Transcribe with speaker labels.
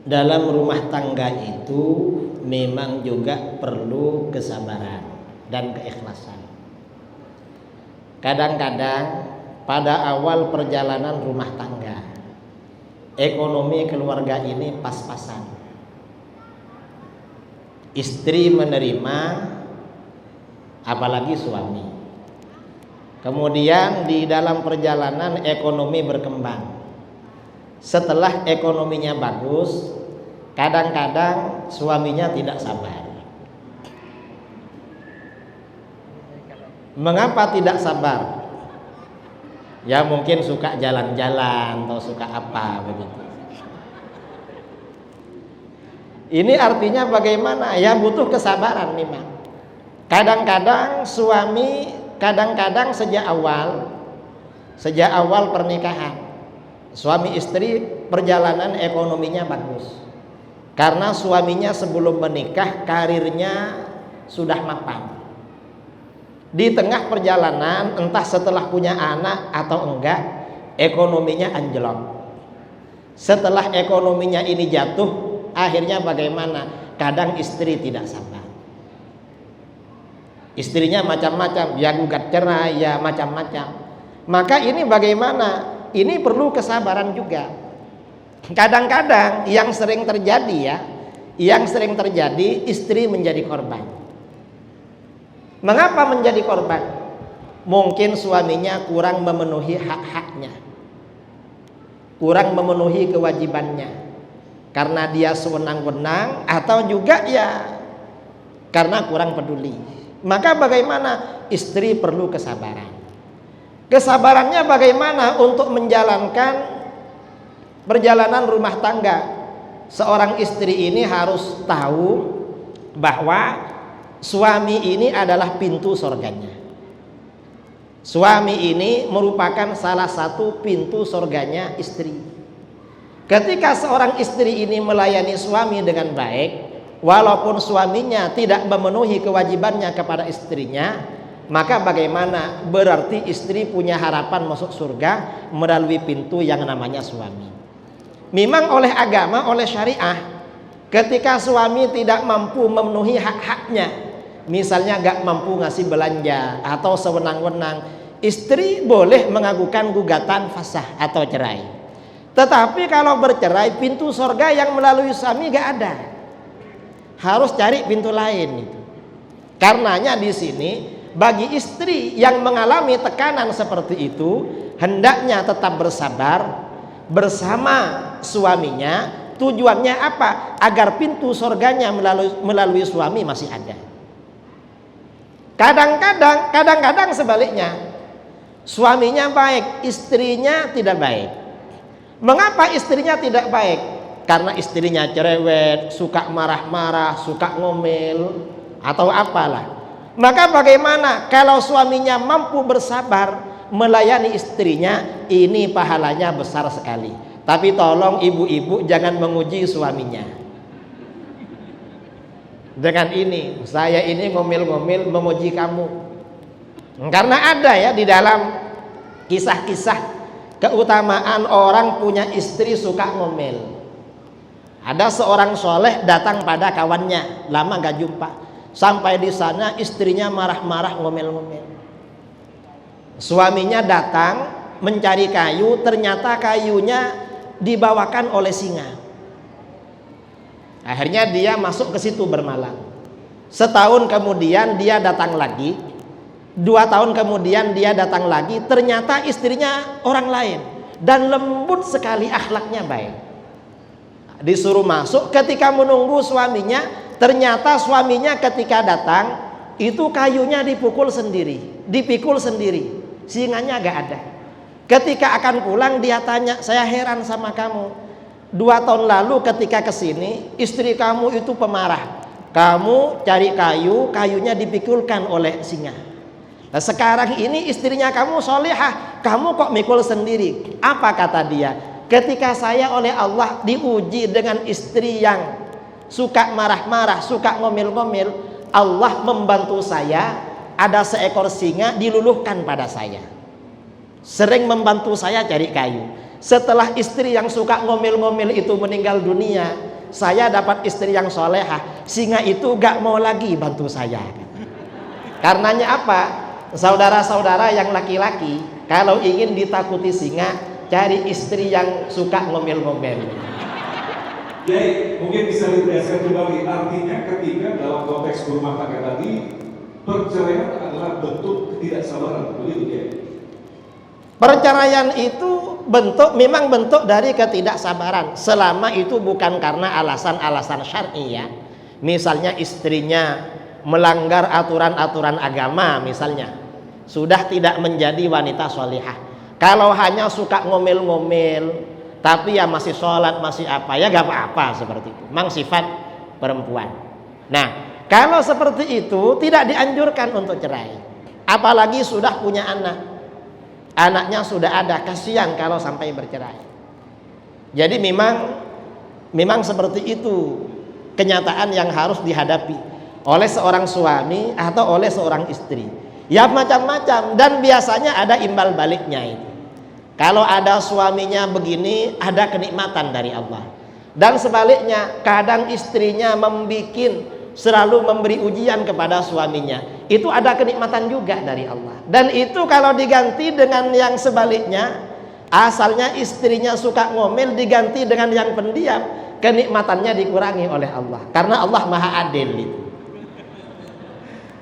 Speaker 1: dalam rumah tangga itu memang juga perlu kesabaran dan keikhlasan. Kadang-kadang pada awal perjalanan rumah tangga, ekonomi keluarga ini pas-pasan. Istri menerima, apalagi suami. Kemudian di dalam perjalanan ekonomi berkembang. Setelah ekonominya bagus, kadang-kadang suaminya tidak sabar. Mengapa tidak sabar? Ya mungkin suka jalan-jalan atau suka apa begitu. Ini artinya bagaimana? Ya butuh kesabaran memang. Kadang-kadang suami, kadang-kadang sejak awal pernikahan, suami istri perjalanan ekonominya bagus. Karena suaminya sebelum menikah karirnya sudah mapan. Di tengah perjalanan, entah setelah punya anak atau enggak, ekonominya anjlok. Setelah ekonominya ini jatuh, akhirnya bagaimana? Kadang istri tidak sabar. Istrinya macam-macam, ya gugat cerai, ya macam-macam. Maka ini bagaimana? Ini perlu kesabaran juga. Kadang-kadang yang sering terjadi istri menjadi korban. Mengapa menjadi korban? Mungkin suaminya kurang memenuhi hak-haknya, kurang memenuhi kewajibannya, karena dia sewenang-wenang, atau juga ya karena kurang peduli. Maka bagaimana? Istri perlu kesabaran. Kesabarannya bagaimana untuk menjalankan perjalanan rumah tangga? Seorang istri ini harus tahu bahwa suami ini adalah pintu surganya. Suami ini merupakan salah satu pintu surganya istri. Ketika seorang istri ini melayani suami dengan baik, walaupun suaminya tidak memenuhi kewajibannya kepada istrinya, maka bagaimana? Berarti istri punya harapan masuk surga melalui pintu yang namanya suami. Memang oleh agama, oleh syariah, ketika suami tidak mampu memenuhi hak-haknya, misalnya gak mampu ngasih belanja atau sewenang-wenang, istri boleh mengajukan gugatan fasakh atau cerai. Tetapi kalau bercerai, pintu surga yang melalui suami gak ada. Harus cari pintu lain. Karenanya di sini bagi istri yang mengalami tekanan seperti itu, hendaknya tetap bersabar bersama suaminya. Tujuannya apa? Agar pintu surganya melalui suami masih ada. Kadang-kadang sebaliknya, suaminya baik, istrinya tidak baik. Mengapa istrinya tidak baik? Karena istrinya cerewet, suka marah-marah, suka ngomel, atau apalah. Maka bagaimana kalau suaminya mampu bersabar melayani istrinya? Ini pahalanya besar sekali. Tapi tolong ibu-ibu jangan menguji suaminya dengan ini, saya ini ngomel-ngomel memuji kamu. Karena ada ya di dalam kisah-kisah keutamaan orang punya istri suka ngomel. Ada seorang soleh datang pada kawannya, lama gak jumpa. Sampai di sana istrinya marah-marah ngomel-ngomel. Suaminya datang mencari kayu, ternyata kayunya dibawakan oleh singa. Akhirnya dia masuk ke situ bermalam. Setahun kemudian dia datang lagi. 2 tahun kemudian dia datang lagi. Ternyata istrinya orang lain. Dan lembut sekali, akhlaknya baik. Disuruh masuk, ketika menunggu suaminya, ternyata suaminya ketika datang itu kayunya dipikul sendiri. Singanya gak ada. Ketika akan pulang dia tanya, saya heran sama kamu. 2 tahun lalu ketika kesini, istri kamu itu pemarah. Kamu cari kayu, kayunya dipikulkan oleh singa. Nah, sekarang ini istrinya kamu solehah, kamu kok mikul sendiri. Apa kata dia? Ketika saya oleh Allah diuji dengan istri yang suka marah-marah, suka ngomel-ngomel, Allah membantu saya. Ada seekor singa diluluhkan pada saya, sering membantu saya cari kayu. Setelah istri yang suka ngomel-ngomel itu meninggal dunia, saya dapat istri yang solehah, singa itu gak mau lagi bantu saya. Karenanya apa? Saudara-saudara yang laki-laki, kalau ingin ditakuti singa, cari istri yang suka ngomel-ngomel.
Speaker 2: Jadi mungkin bisa dijelaskan kembali artinya ketika dalam konteks berumah tangga tadi, perceraian adalah bentuk ketidaksabaran, begitu ya?
Speaker 1: Perceraian itu memang bentuk dari ketidaksabaran, selama itu bukan karena alasan-alasan syar'i ya. Misalnya istrinya melanggar aturan-aturan agama misalnya, sudah tidak menjadi wanita sholihah. Kalau hanya suka ngomel-ngomel tapi ya masih sholat, masih apa, ya gak apa-apa seperti itu, memang sifat perempuan. Nah, kalau seperti itu tidak dianjurkan untuk cerai, apalagi sudah punya anak. Anaknya sudah ada, kasihan kalau sampai bercerai. Jadi memang seperti itu kenyataan yang harus dihadapi oleh seorang suami atau oleh seorang istri. Ya macam-macam, dan biasanya ada imbal baliknya itu. Kalau ada suaminya begini, ada kenikmatan dari Allah. Dan sebaliknya, kadang istrinya selalu memberi ujian kepada suaminya, itu ada kenikmatan juga dari Allah. Dan itu kalau diganti dengan yang sebaliknya, asalnya istrinya suka ngomel diganti dengan yang pendiam, kenikmatannya dikurangi oleh Allah, karena Allah maha adil itu.